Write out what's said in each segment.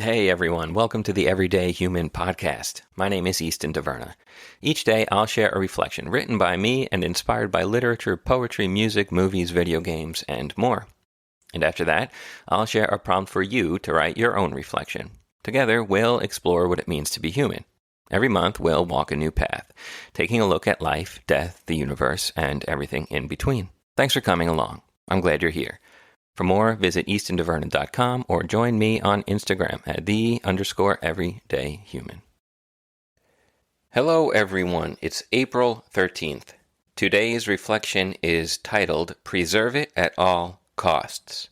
Hey everyone, welcome to the Everyday Human Podcast. My name is Easton Taverna. Each day I'll share a reflection written by me and inspired by literature, poetry, music, movies, video games, and more. And after that, I'll share a prompt for you to write your own reflection. Together, we'll explore what it means to be human. Every month, we'll walk a new path, taking a look at life, death, the universe, and everything in between. Thanks for coming along. I'm glad you're here. For more, visit eastontaverna.com or join me on Instagram at _everydayhuman. Hello everyone, it's April 13th. Today's reflection is titled, Preserve It at All Costs.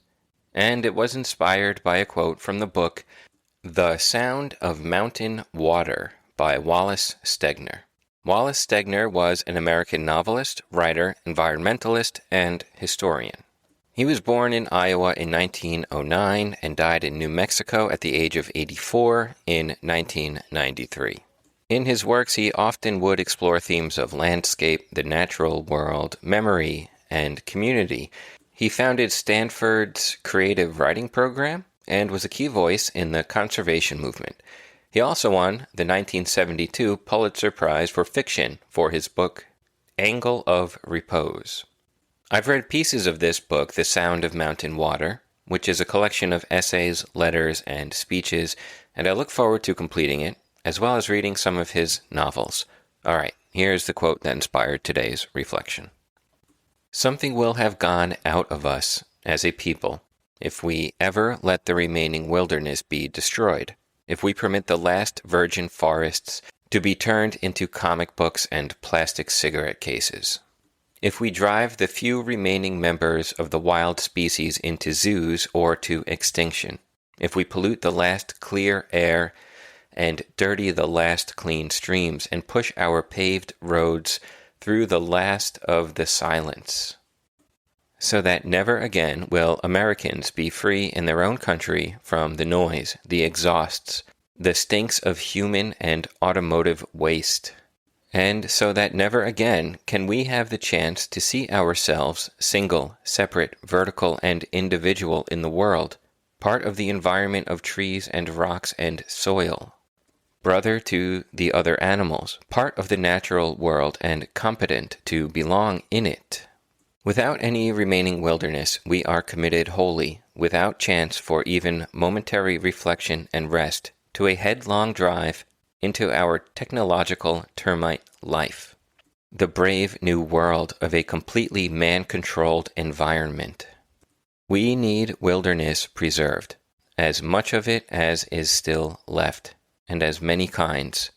And it was inspired by a quote from the book, The Sound of Mountain Water by Wallace Stegner. Wallace Stegner was an American novelist, writer, environmentalist, and historian. He was born in Iowa in 1909 and died in New Mexico at the age of 84 in 1993. In his works, he often would explore themes of landscape, the natural world, memory, and community. He founded Stanford's creative writing program and was a key voice in the conservation movement. He also won the 1972 Pulitzer Prize for Fiction for his book, Angle of Repose. I've read pieces of this book, The Sound of Mountain Water, which is a collection of essays, letters, and speeches, and I look forward to completing it, as well as reading some of his novels. All right, here's the quote that inspired today's reflection. Something will have gone out of us as a people if we ever let the remaining wilderness be destroyed, if we permit the last virgin forests to be turned into comic books and plastic cigarette cases. If we drive the few remaining members of the wild species into zoos or to extinction, if we pollute the last clear air and dirty the last clean streams and push our paved roads through the last of the silence, so that never again will Americans be free in their own country from the noise, the exhausts, the stinks of human and automotive waste. And so that never again can we have the chance to see ourselves single, separate, vertical, and individual in the world, part of the environment of trees and rocks and soil, brother to the other animals, part of the natural world and competent to belong in it. Without any remaining wilderness, we are committed wholly, without chance for even momentary reflection and rest, to a headlong drive into our technological termite life, the brave new world of a completely man-controlled environment. We need wilderness preserved, as much of it as is still left, and as many kinds,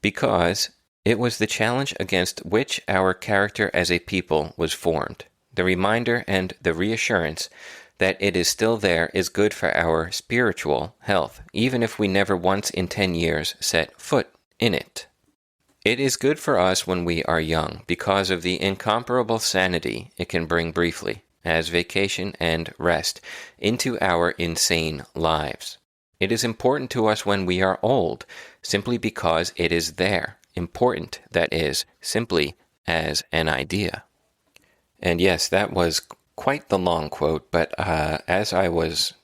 because it was the challenge against which our character as a people was formed. The reminder and the reassurance that it is still there is good for our spiritual health, even if we never once in 10 years set foot in it. It is good for us when we are young, because of the incomparable sanity it can bring briefly, as vacation and rest, into our insane lives. It is important to us when we are old, simply because it is there, important, that is, simply as an idea. And yes, that was quite the long quote, but as I was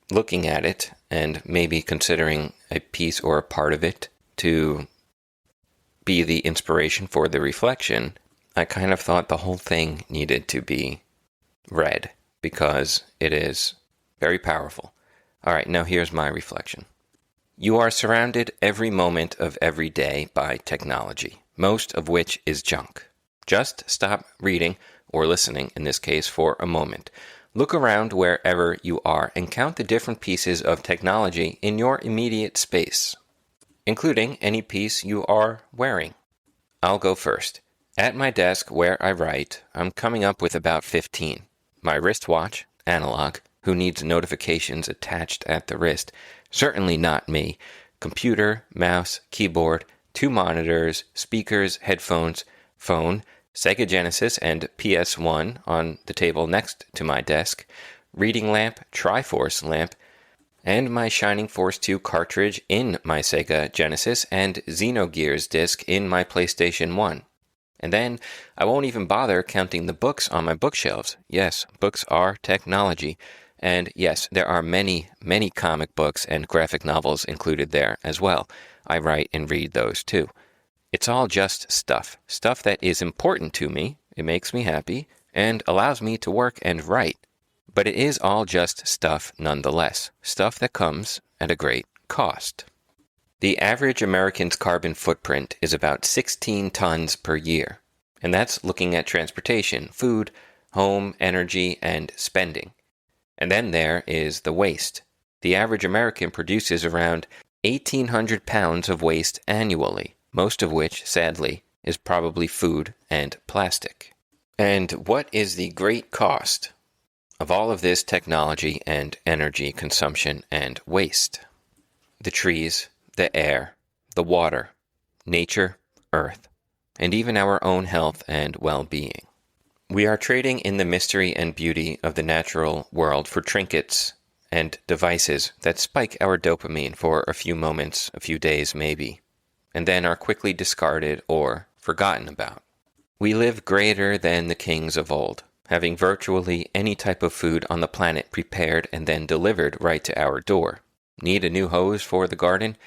looking at it and maybe considering a piece or a part of it to be the inspiration for the reflection, I kind of thought the whole thing needed to be read because it is very powerful. All right, now here's my reflection. You are surrounded every moment of every day by technology, most of which is junk. Just stop reading or listening, in this case, for a moment. Look around wherever you are and count the different pieces of technology in your immediate space, including any piece you are wearing. I'll go first. At my desk where I write, I'm coming up with about 15. My wristwatch, analog, who needs notifications attached at the wrist, certainly not me. Computer, mouse, keyboard, 2 monitors, speakers, headphones, phone, Sega Genesis and PS1 on the table next to my desk, reading lamp, Triforce lamp, and my Shining Force 2 cartridge in my Sega Genesis and Xenogears disc in my PlayStation 1. And then I won't even bother counting the books on my bookshelves. Yes, books are technology. And yes, there are many, many comic books and graphic novels included there as well. I write and read those too. It's all just stuff that is important to me, it makes me happy, and allows me to work and write. But it is all just stuff nonetheless, stuff that comes at a great cost. The average American's carbon footprint is about 16 tons per year, and that's looking at transportation, food, home, energy, and spending. And then there is the waste. The average American produces around 1,800 pounds of waste annually, most of which, sadly, is probably food and plastic. And what is the great cost of all of this technology and energy consumption and waste? The trees, the air, the water, nature, earth, and even our own health and well-being. We are trading in the mystery and beauty of the natural world for trinkets and devices that spike our dopamine for a few moments, a few days maybe, and then are quickly discarded or forgotten about. We live greater than the kings of old, having virtually any type of food on the planet prepared and then delivered right to our door. Need a new hose for the garden?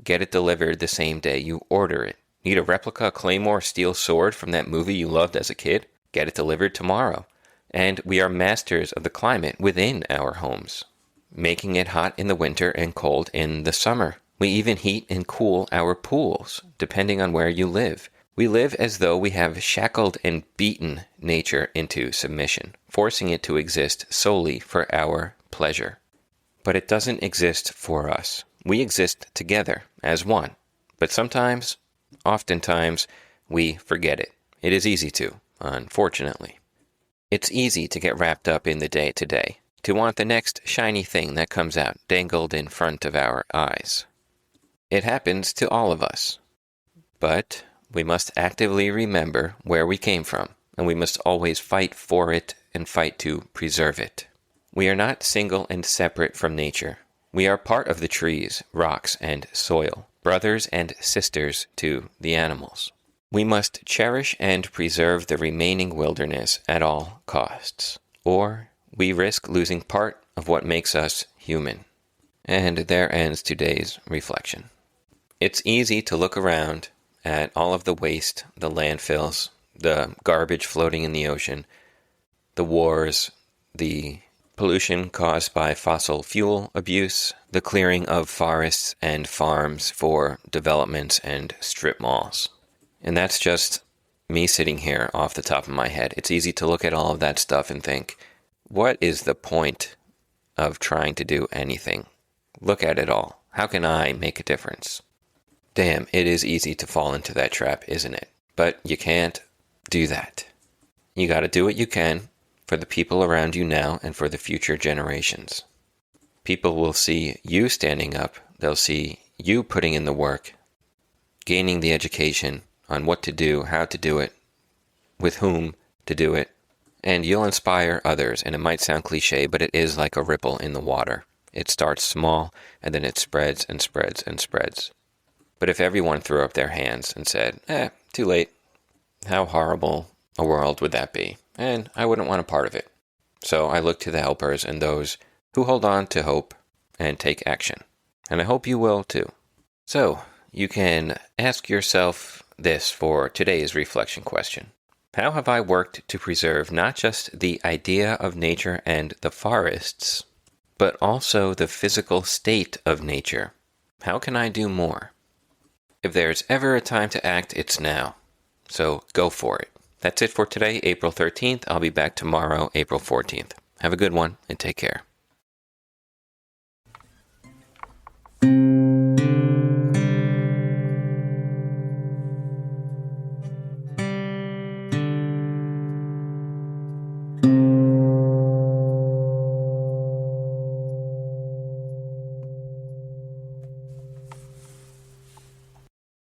Get it delivered the same day you order it. Need a replica claymore steel sword from that movie you loved as a kid? Get it delivered tomorrow. And we are masters of the climate within our homes, making it hot in the winter and cold in the summer. We even heat and cool our pools, depending on where you live. We live as though we have shackled and beaten nature into submission, forcing it to exist solely for our pleasure. But it doesn't exist for us. We exist together as one. But sometimes, oftentimes, we forget it. It is easy to, unfortunately. It's easy to get wrapped up in the day-to-day, to want the next shiny thing that comes out dangled in front of our eyes. It happens to all of us. But we must actively remember where we came from, and we must always fight for it and fight to preserve it. We are not single and separate from nature. We are part of the trees, rocks, and soil, brothers and sisters to the animals. We must cherish and preserve the remaining wilderness at all costs, or we risk losing part of what makes us human. And there ends today's reflection. It's easy to look around at all of the waste, the landfills, the garbage floating in the ocean, the wars, the pollution caused by fossil fuel abuse, the clearing of forests and farms for developments and strip malls. And that's just me sitting here off the top of my head. It's easy to look at all of that stuff and think, what is the point of trying to do anything? Look at it all. How can I make a difference? Damn, it is easy to fall into that trap, isn't it? But you can't do that. You gotta do what you can for the people around you now and for the future generations. People will see you standing up. They'll see you putting in the work, gaining the education on what to do, how to do it, with whom to do it, and you'll inspire others. And it might sound cliche, but it is like a ripple in the water. It starts small, and then it spreads and spreads and spreads. But if everyone threw up their hands and said, too late, how horrible a world would that be? And I wouldn't want a part of it. So I look to the helpers and those who hold on to hope and take action. And I hope you will too. So you can ask yourself this for today's reflection question. How have I worked to preserve not just the idea of nature and the forests, but also the physical state of nature? How can I do more? If there's ever a time to act, it's now. So go for it. That's it for today, April 13th. I'll be back tomorrow, April 14th. Have a good one and take care.